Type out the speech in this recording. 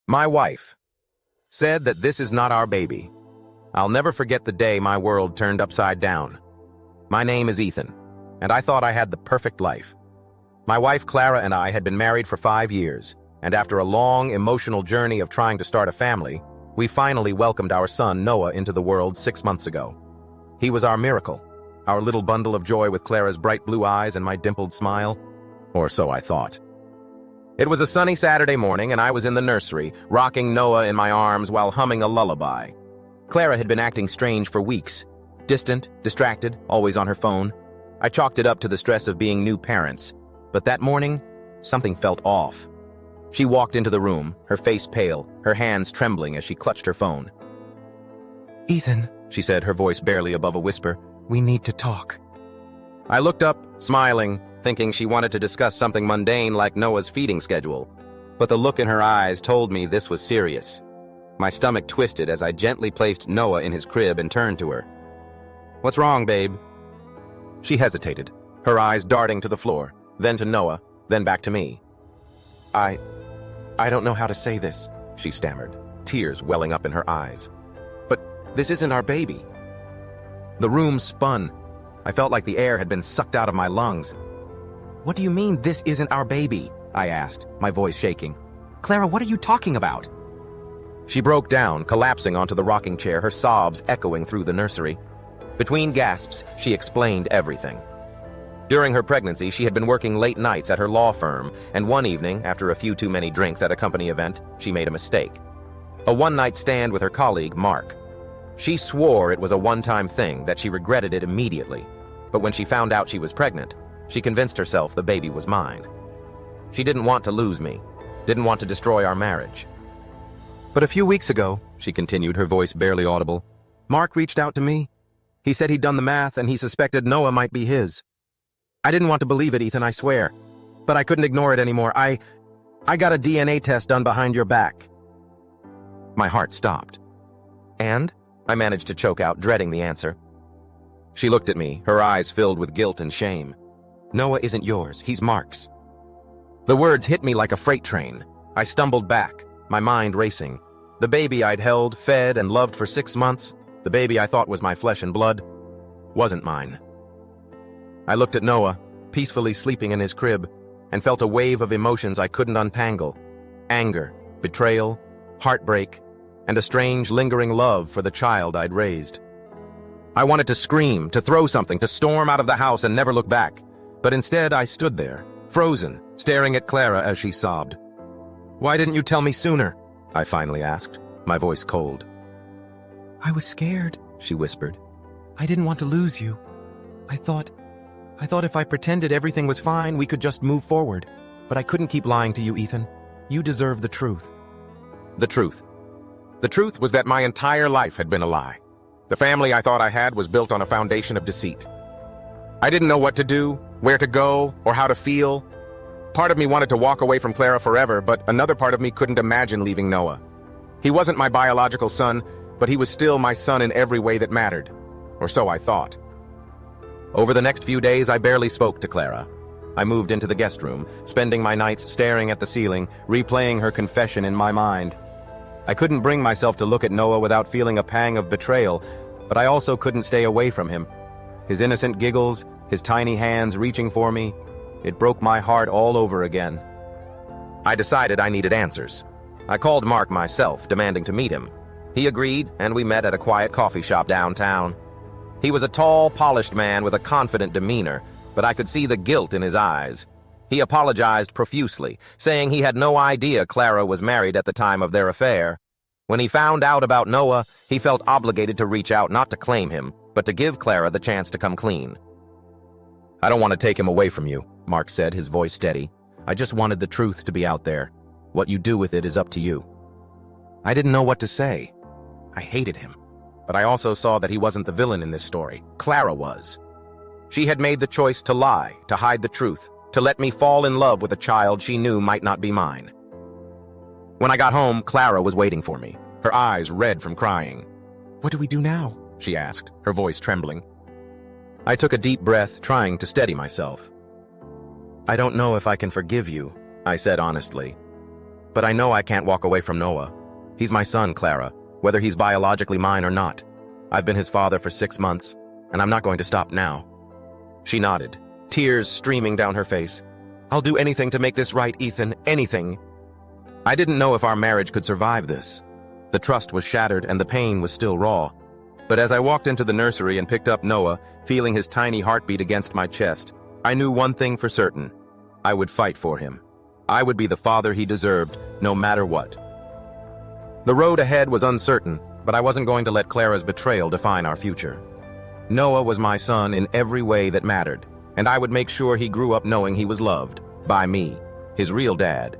My wife said that this is not our baby. I'll never forget the day my world turned upside down. My name is Ethan, and I thought I had the perfect life. My wife Clara and I had been married for 5 years, and after a long, emotional journey of trying to start a family, we finally welcomed our son Noah into the world 6 months ago. He was our miracle, our little bundle of joy with Clara's bright blue eyes and my dimpled smile. Or so I thought. It was a sunny Saturday morning, and I was in the nursery, rocking Noah in my arms while humming a lullaby. Clara had been acting strange for weeks. Distant, distracted, always on her phone. I chalked it up to the stress of being new parents. But that morning, something felt off. She walked into the room, her face pale, her hands trembling as she clutched her phone. "Ethan," she said, her voice barely above a whisper, "we need to talk." I looked up, smiling, thinking she wanted to discuss something mundane like Noah's feeding schedule. But the look in her eyes told me this was serious. My stomach twisted as I gently placed Noah in his crib and turned to her. "What's wrong, babe?" She hesitated, her eyes darting to the floor, then to Noah, then back to me. I don't know how to say this," she stammered, tears welling up in her eyes. "But this isn't our baby." The room spun. I felt like the air had been sucked out of my lungs. "What do you mean, this isn't our baby?" I asked, my voice shaking. "Clara, what are you talking about?" She broke down, collapsing onto the rocking chair, her sobs echoing through the nursery. Between gasps, she explained everything. During her pregnancy, she had been working late nights at her law firm, and one evening, after a few too many drinks at a company event, she made a mistake. A one-night stand with her colleague, Mark. She swore it was a one-time thing, that she regretted it immediately. But when she found out she was pregnant, she convinced herself the baby was mine. She didn't want to lose me, didn't want to destroy our marriage. "But a few weeks ago," she continued, her voice barely audible, "Mark reached out to me. He said he'd done the math and he suspected Noah might be his. I didn't want to believe it, Ethan, I swear. But I couldn't ignore it anymore. I got a DNA test done behind your back." My heart stopped. "And?" I managed to choke out, dreading the answer. She looked at me, her eyes filled with guilt and shame. "Noah isn't yours, he's Mark's." The words hit me like a freight train. I stumbled back, my mind racing. The baby I'd held, fed, and loved for 6 months, the baby I thought was my flesh and blood, wasn't mine. I looked at Noah, peacefully sleeping in his crib, and felt a wave of emotions I couldn't untangle. Anger, betrayal, heartbreak, and a strange, lingering love for the child I'd raised. I wanted to scream, to throw something, to storm out of the house and never look back. But instead, I stood there, frozen, staring at Clara as she sobbed. "Why didn't you tell me sooner?" I finally asked, my voice cold. "I was scared," she whispered. "I didn't want to lose you. I thought if I pretended everything was fine, we could just move forward. But I couldn't keep lying to you, Ethan. You deserve the truth." The truth. The truth was that my entire life had been a lie. The family I thought I had was built on a foundation of deceit. I didn't know what to do, where to go, or how to feel. Part of me wanted to walk away from Clara forever, but another part of me couldn't imagine leaving Noah. He wasn't my biological son, but he was still my son in every way that mattered. Or so I thought. Over the next few days, I barely spoke to Clara. I moved into the guest room, spending my nights staring at the ceiling, replaying her confession in my mind. I couldn't bring myself to look at Noah without feeling a pang of betrayal, but I also couldn't stay away from him. His innocent giggles, his tiny hands reaching for me, it broke my heart all over again. I decided I needed answers. I called Mark myself, demanding to meet him. He agreed, and we met at a quiet coffee shop downtown. He was a tall, polished man with a confident demeanor, but I could see the guilt in his eyes. He apologized profusely, saying he had no idea Clara was married at the time of their affair. When he found out about Noah, he felt obligated to reach out not to claim him, but to give Clara the chance to come clean. "I don't want to take him away from you," Mark said, his voice steady. "I just wanted the truth to be out there. What you do with it is up to you." I didn't know what to say. I hated him. But I also saw that he wasn't the villain in this story. Clara was. She had made the choice to lie, to hide the truth, to let me fall in love with a child she knew might not be mine. When I got home, Clara was waiting for me, her eyes red from crying. "What do we do now?" she asked, her voice trembling. I took a deep breath, trying to steady myself. "I don't know if I can forgive you," I said honestly. but I know I can't walk away from Noah. He's my son, Clara, whether he's biologically mine or not. I've been his father for 6 months, and I'm not going to stop now. She nodded, tears streaming down her face. I'll do anything to make this right, Ethan, anything. I didn't know if our marriage could survive this. The trust was shattered and the pain was still raw. But as I walked into the nursery and picked up Noah, feeling his tiny heartbeat against my chest, I knew one thing for certain. I would fight for him. I would be the father he deserved, no matter what. The road ahead was uncertain, but I wasn't going to let Clara's betrayal define our future. Noah was my son in every way that mattered, and I would make sure he grew up knowing he was loved by me, his real dad.